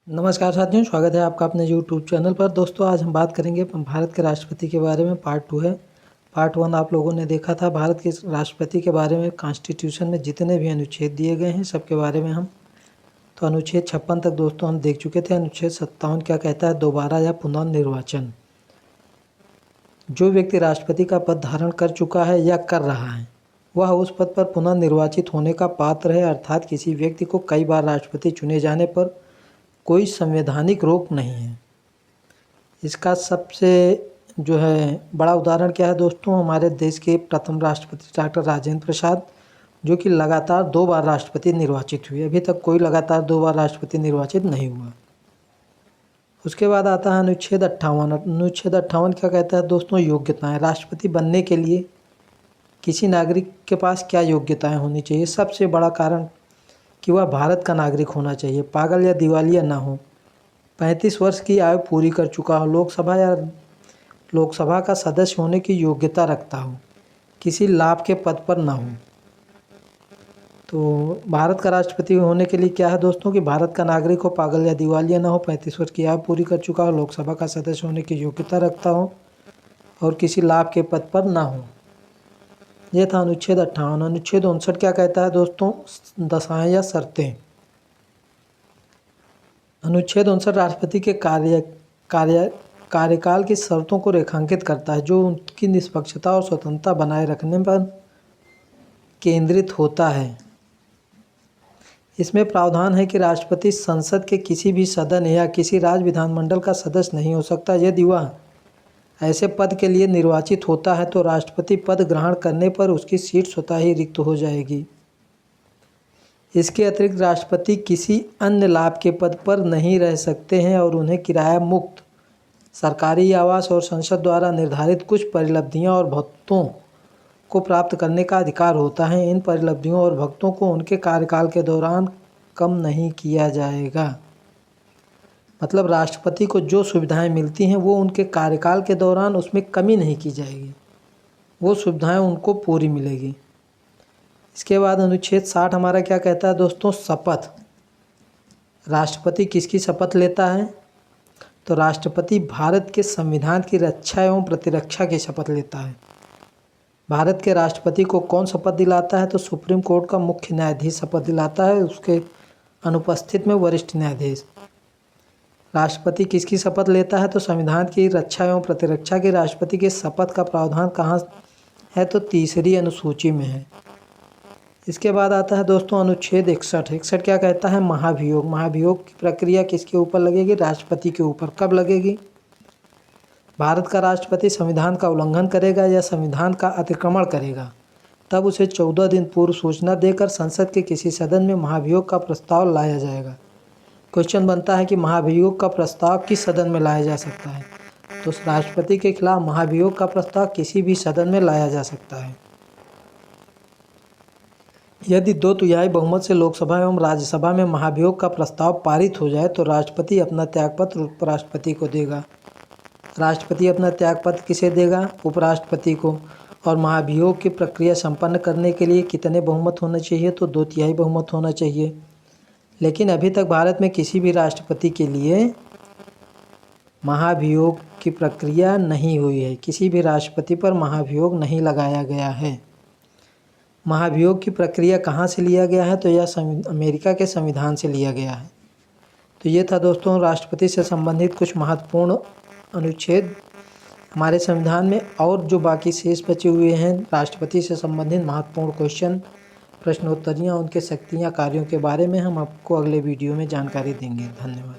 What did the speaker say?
नमस्कार साथियों, स्वागत है आपका अपने यूट्यूब चैनल पर। दोस्तों, आज हम बात करेंगे भारत के राष्ट्रपति के बारे में। पार्ट 2 है। पार्ट 1 आप लोगों ने देखा था। भारत के राष्ट्रपति के बारे में कॉन्स्टिट्यूशन में जितने भी अनुच्छेद दिए गए हैं सबके बारे में हम तो अनुच्छेद 56 तक दोस्तों हम देख चुके थे। अनुच्छेद 57 क्या कहता है? दोबारा या पुनर्निर्वाचन। जो व्यक्ति राष्ट्रपति का पद धारण कर चुका है या कर रहा है वह उस पद पर पुनर्निर्वाचित होने का पात्र है, अर्थात किसी व्यक्ति को कई बार राष्ट्रपति चुने जाने पर कोई संवैधानिक रोक नहीं है। इसका सबसे बड़ा उदाहरण क्या है दोस्तों? हमारे देश के प्रथम राष्ट्रपति डॉक्टर राजेंद्र प्रसाद, जो कि लगातार 2 बार राष्ट्रपति निर्वाचित हुए। अभी तक कोई लगातार 2 बार राष्ट्रपति निर्वाचित नहीं हुआ। उसके बाद आता है अनुच्छेद 58। अनुच्छेद 58 क्या कहता है दोस्तों? योग्यताएं। राष्ट्रपति बनने के लिए किसी नागरिक के पास क्या योग्यताएं होनी चाहिए? सबसे बड़ा कारण कि वह भारत का नागरिक होना चाहिए, पागल या दिवालिया ना हो, 35 वर्ष की आयु पूरी कर चुका हो, लोकसभा का सदस्य होने की योग्यता रखता हो, किसी लाभ के पद पर ना हो। तो भारत का राष्ट्रपति होने के लिए क्या है दोस्तों? कि भारत का नागरिक हो, पागल या दिवालिया ना हो, 35 वर्ष की आयु पूरी कर चुका हो, लोकसभा का सदस्य होने की योग्यता रखता हो और किसी लाभ के पद पर ना हो। यह था अनुच्छेद 58। अनुच्छेद 59 क्या कहता है दोस्तों? दशाएं या शर्तें। अनुच्छेद 59 राष्ट्रपति के कार्यकाल की शर्तों को रेखांकित करता है, जो उनकी निष्पक्षता और स्वतंत्रता बनाए रखने पर केंद्रित होता है। इसमें प्रावधान है कि राष्ट्रपति संसद के किसी भी सदन या किसी राज्य विधानमंडल का सदस्य नहीं हो सकता। यदि वह ऐसे पद के लिए निर्वाचित होता है तो राष्ट्रपति पद ग्रहण करने पर उसकी सीट स्वतः ही रिक्त हो जाएगी। इसके अतिरिक्त राष्ट्रपति किसी अन्य लाभ के पद पर नहीं रह सकते हैं और उन्हें किराया मुक्त सरकारी आवास और संसद द्वारा निर्धारित कुछ परिलब्धियां और भत्तों को प्राप्त करने का अधिकार होता है। इन परिलब्धियों और भत्तों को उनके कार्यकाल के दौरान कम नहीं किया जाएगा। मतलब राष्ट्रपति को जो सुविधाएं मिलती हैं वो उनके कार्यकाल के दौरान उसमें कमी नहीं की जाएगी, वो सुविधाएं उनको पूरी मिलेगी। इसके बाद अनुच्छेद 60 हमारा क्या कहता है दोस्तों? शपथ। राष्ट्रपति किसकी शपथ लेता है? तो राष्ट्रपति भारत के संविधान की रक्षा एवं प्रतिरक्षा की शपथ लेता है। भारत के राष्ट्रपति को कौन शपथ दिलाता है? तो सुप्रीम कोर्ट का मुख्य न्यायाधीश शपथ दिलाता है, उसके अनुपस्थित में वरिष्ठ न्यायाधीश। राष्ट्रपति किसकी शपथ लेता है? तो संविधान की रक्षा एवं प्रतिरक्षा की राष्ट्रपति के शपथ का प्रावधान कहाँ है? तो 3री अनुसूची में है। इसके बाद आता है दोस्तों अनुच्छेद 61। 61 क्या कहता है? महाभियोग। महाभियोग की प्रक्रिया किसके ऊपर लगेगी? राष्ट्रपति के ऊपर। कब लगेगी? भारत का राष्ट्रपति संविधान का उल्लंघन करेगा या संविधान का अतिक्रमण करेगा तब उसे 14 दिन पूर्व सूचना देकर संसद के किसी सदन में महाभियोग का प्रस्ताव लाया जाएगा। क्वेश्चन बनता है कि महाभियोग का प्रस्ताव किस सदन में लाया जा सकता है? तो राष्ट्रपति के खिलाफ महाभियोग का प्रस्ताव किसी भी सदन में लाया जा सकता है। यदि 2/3 बहुमत से लोकसभा एवं राज्यसभा में महाभियोग का प्रस्ताव पारित हो जाए तो राष्ट्रपति अपना त्यागपत्र उपराष्ट्रपति को देगा। राष्ट्रपति अपना त्यागपत्र किसे देगा? उपराष्ट्रपति को। और महाभियोग की प्रक्रिया संपन्न करने के लिए कितने बहुमत होना चाहिए? तो 2/3 बहुमत होना चाहिए। लेकिन अभी तक भारत में किसी भी राष्ट्रपति के लिए महाभियोग की प्रक्रिया नहीं हुई है। किसी भी राष्ट्रपति पर महाभियोग नहीं लगाया गया है। महाभियोग की प्रक्रिया कहाँ से लिया गया है? तो यह अमेरिका के संविधान से लिया गया है। तो ये था दोस्तों राष्ट्रपति से संबंधित कुछ महत्वपूर्ण अनुच्छेद हमारे संविधान में। और जो बाकी शेष बचे हुए हैं राष्ट्रपति से संबंधित महत्वपूर्ण क्वेश्चन, प्रश्नोत्तरियाँ, उनके शक्तियाँ, कार्यों के बारे में हम आपको अगले वीडियो में जानकारी देंगे। धन्यवाद।